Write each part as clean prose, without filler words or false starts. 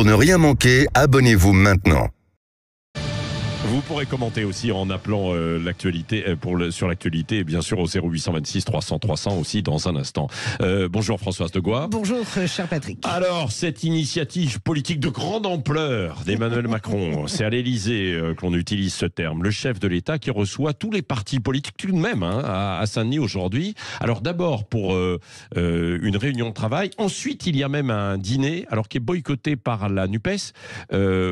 Pour ne rien manquer, abonnez-vous maintenant. Vous pourrez commenter aussi en appelant l'actualité sur l'actualité et bien sûr au 0826 300 300 aussi dans un instant. Bonjour Françoise de Gois. Bonjour cher Patrick. Alors cette initiative politique de grande ampleur d'Emmanuel Macron, c'est à l'Élysée que l'on utilise ce terme, le chef de l'État qui reçoit tous les partis politiques tout de même à Saint-Denis aujourd'hui. Alors d'abord pour une réunion de travail, ensuite il y a même un dîner alors qui est boycotté par la NUPES.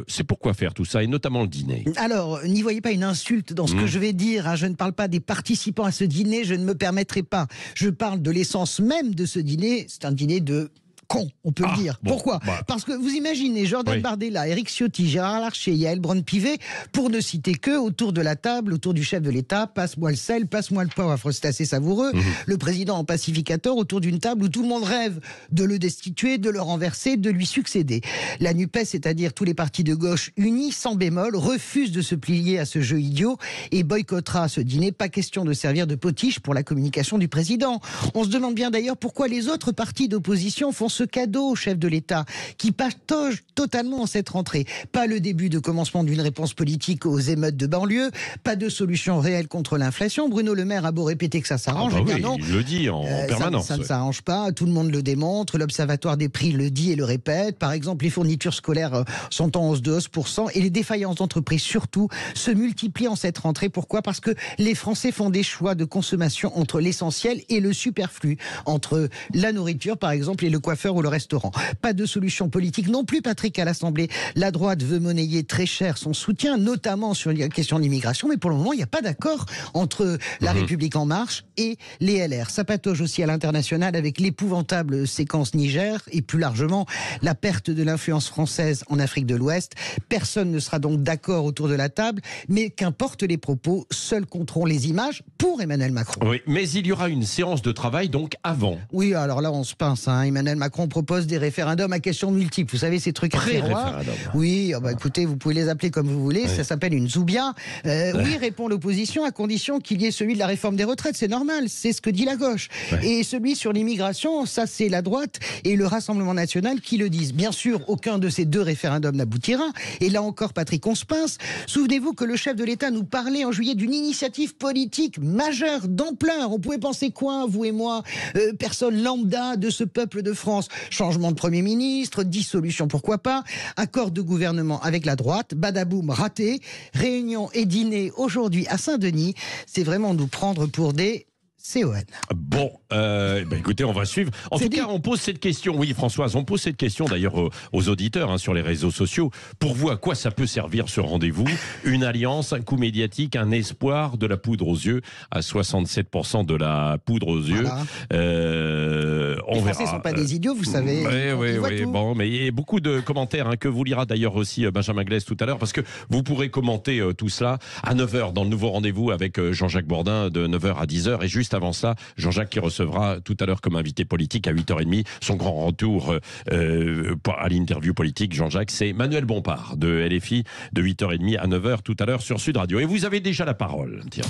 C'est pourquoi faire tout ça et notamment le dîner. Alors, n'y voyez pas une insulte dans ce que je vais dire. Je ne parle pas des participants à ce dîner, je ne me permettrai pas. Je parle de l'essence même de ce dîner. C'est un dîner de con, on peut le dire. Bon, pourquoi Parce que vous imaginez Jordan Bardella, Éric Ciotti, Gérard Larcher, Yael Braun-Pivet, pour ne citer que, autour de la table, autour du chef de l'État, passe-moi le sel, passe-moi le poivre, c'est assez savoureux. Le président en pacificateur autour d'une table où tout le monde rêve de le destituer, de le renverser, de lui succéder. La NUPES, c'est-à-dire tous les partis de gauche unis, sans bémol, refusent de se plier à ce jeu idiot et boycottera ce dîner. Pas question de servir de potiche pour la communication du président. On se demande bien d'ailleurs pourquoi les autres partis d'opposition font ce cadeau au chef de l'État qui patauge totalement en cette rentrée. Pas le début de commencement d'une réponse politique aux émeutes de banlieue, pas de solution réelle contre l'inflation. Bruno Le Maire a beau répéter que ça s'arrange, non, il le dit en permanence. Ça ne s'arrange pas, tout le monde le démontre, l'Observatoire des prix le dit et le répète. Par exemple, les fournitures scolaires sont en hausse de 11% et les défaillances d'entreprises surtout se multiplient en cette rentrée. Pourquoi ? Parce que les Français font des choix de consommation entre l'essentiel et le superflu, entre la nourriture par exemple et le coiffeur ou le restaurant. Pas de solution politique non plus, Patrick, à l'Assemblée. La droite veut monnayer très cher son soutien, notamment sur la question de l'immigration, mais pour le moment, il n'y a pas d'accord entre La République En Marche et les LR. Ça patauge aussi à l'international avec l'épouvantable séquence Niger et plus largement la perte de l'influence française en Afrique de l'Ouest. Personne ne sera donc d'accord autour de la table, mais qu'importe les propos, seuls compteront les images pour Emmanuel Macron. Oui, mais il y aura une séance de travail donc avant. Oui, alors là, on se pince. Emmanuel Macron propose des référendums à questions multiples. Vous savez, ces trucs à tiroir. Oui, écoutez, vous pouvez les appeler comme vous voulez. Ça s'appelle une zoubia. Oui, répond l'opposition, à condition qu'il y ait celui de la réforme des retraites. C'est normal, c'est ce que dit la gauche. Et celui sur l'immigration, ça c'est la droite et le Rassemblement national qui le disent. Bien sûr, aucun de ces deux référendums n'aboutira. Et là encore, Patrick, on se pince. Souvenez-vous que le chef de l'État nous parlait en juillet d'une initiative politique majeure, d'ampleur. On pouvait penser quoi, vous et moi, personne lambda de ce peuple de France? Changement de Premier ministre, dissolution, pourquoi pas, accord de gouvernement avec la droite, badaboum, raté, réunion et dîner aujourd'hui à Saint-Denis, c'est vraiment nous prendre pour des CON. Bon, écoutez, on va suivre. En tout cas, on pose cette question. Oui, Françoise, on pose cette question d'ailleurs aux auditeurs sur les réseaux sociaux. Pour vous, à quoi ça peut servir ce rendez-vous? Une alliance, un coup médiatique, un espoir, de la poudre aux yeux, à 67% de la poudre aux yeux. Les Français ne sont pas des idiots, vous savez. Oui. Bon, mais il y a beaucoup de commentaires que vous lira d'ailleurs aussi Benjamin Glaise tout à l'heure, parce que vous pourrez commenter tout cela à 9h dans le nouveau rendez-vous avec Jean-Jacques Bourdin de 9h à 10h. Et juste avant ça, Jean-Jacques qui recevra tout à l'heure comme invité politique à 8h30 son grand retour à l'interview politique. Jean-Jacques, c'est Manuel Bompard de LFI de 8h30 à 9h tout à l'heure sur Sud Radio. Et vous avez déjà la parole. Tiens.